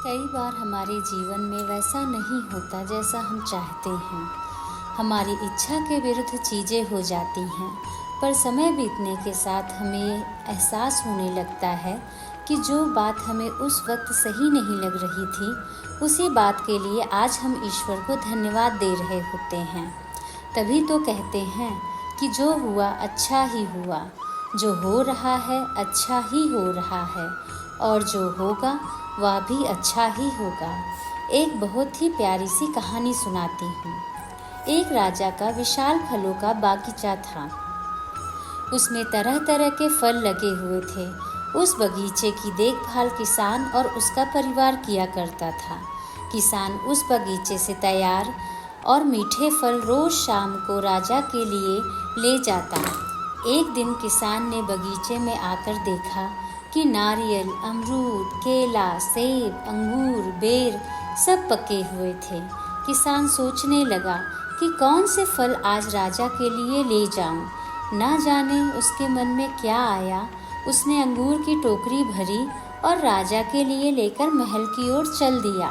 कई बार हमारे जीवन में वैसा नहीं होता जैसा हम चाहते हैं। हमारी इच्छा के विरुद्ध चीज़ें हो जाती हैं, पर समय बीतने के साथ हमें एहसास होने लगता है कि जो बात हमें उस वक्त सही नहीं लग रही थी, उसी बात के लिए आज हम ईश्वर को धन्यवाद दे रहे होते हैं। तभी तो कहते हैं कि जो हुआ अच्छा ही हुआ, जो हो रहा है अच्छा ही हो रहा है, और जो होगा वह भी अच्छा ही होगा। एक बहुत ही प्यारी सी कहानी सुनाती हूँ। एक राजा का विशाल फलों का बागीचा था। उसमें तरह तरह के फल लगे हुए थे। उस बगीचे की देखभाल किसान और उसका परिवार किया करता था। किसान उस बगीचे से तैयार और मीठे फल रोज शाम को राजा के लिए ले जाता। एक दिन किसान ने बगीचे में आकर देखा कि नारियल, अमरूद, केला, सेब, अंगूर, बेर सब पके हुए थे। किसान सोचने लगा कि कौन से फल आज राजा के लिए ले जाऊं। ना जाने उसके मन में क्या आया। उसने अंगूर की टोकरी भरी और राजा के लिए लेकर महल की ओर चल दिया।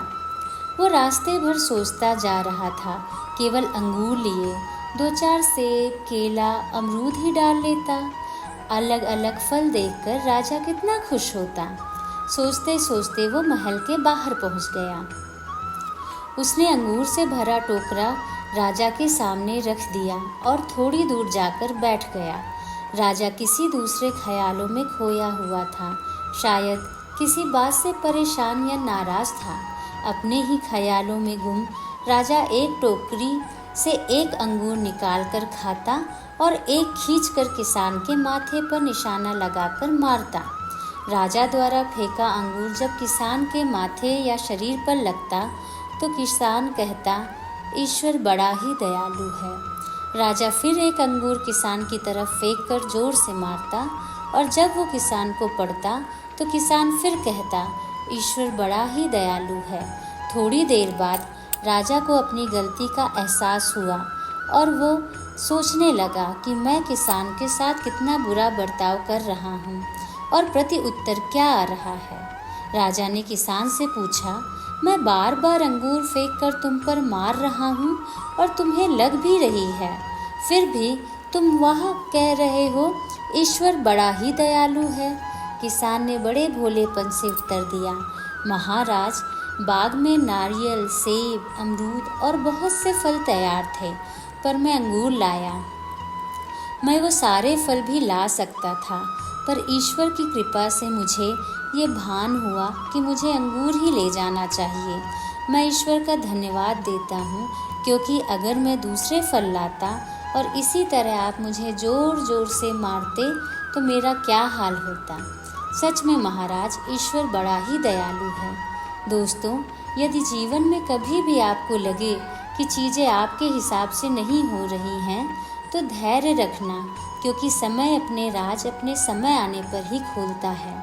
वो रास्ते भर सोचता जा रहा था, केवल अंगूर लिए 2-4 सेब, केला, अमरूद ही डाल लेता। अलग अलग फल देखकर राजा कितना खुश होता। सोचते सोचते वो महल के बाहर पहुंच गया। उसने अंगूर से भरा टोकरा राजा के सामने रख दिया और थोड़ी दूर जाकर बैठ गया। राजा किसी दूसरे ख्यालों में खोया हुआ था। शायद किसी बात से परेशान या नाराज था। अपने ही ख्यालों में गुम राजा एक टोकरी से एक अंगूर निकालकर खाता और एक खींचकर किसान के माथे पर निशाना लगाकर मारता। राजा द्वारा फेंका अंगूर जब किसान के माथे या शरीर पर लगता तो किसान कहता, ईश्वर बड़ा ही दयालु है। राजा फिर एक अंगूर किसान की तरफ फेंककर जोर से मारता और जब वो किसान को पड़ता तो किसान फिर कहता, ईश्वर बड़ा ही दयालु है। थोड़ी देर बाद राजा को अपनी गलती का एहसास हुआ और वो सोचने लगा कि मैं किसान के साथ कितना बुरा बर्ताव कर रहा हूँ और प्रति उत्तर क्या आ रहा है। राजा ने किसान से पूछा, मैं बार बार अंगूर फेंककर तुम पर मार रहा हूँ और तुम्हें लग भी रही है, फिर भी तुम वह कह रहे हो ईश्वर बड़ा ही दयालु है। किसान ने बड़े भोलेपन से उत्तर दिया, महाराज, बाग में नारियल, सेब, अमरूद और बहुत से फल तैयार थे, पर मैं अंगूर लाया। मैं वो सारे फल भी ला सकता था, पर ईश्वर की कृपा से मुझे ये भान हुआ कि मुझे अंगूर ही ले जाना चाहिए। मैं ईश्वर का धन्यवाद देता हूँ, क्योंकि अगर मैं दूसरे फल लाता और इसी तरह आप मुझे जोर जोर से मारते तो मेरा क्या हाल होता। सच में महाराज, ईश्वर बड़ा ही दयालु है। दोस्तों, यदि जीवन में कभी भी आपको लगे कि चीज़ें आपके हिसाब से नहीं हो रही हैं, तो धैर्य रखना, क्योंकि समय अपने राज अपने समय आने पर ही खोलता है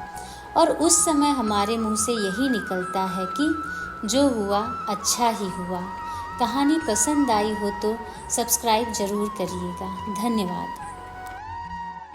और उस समय हमारे मुंह से यही निकलता है कि जो हुआ अच्छा ही हुआ। कहानी पसंद आई हो तो सब्सक्राइब ज़रूर करिएगा। धन्यवाद।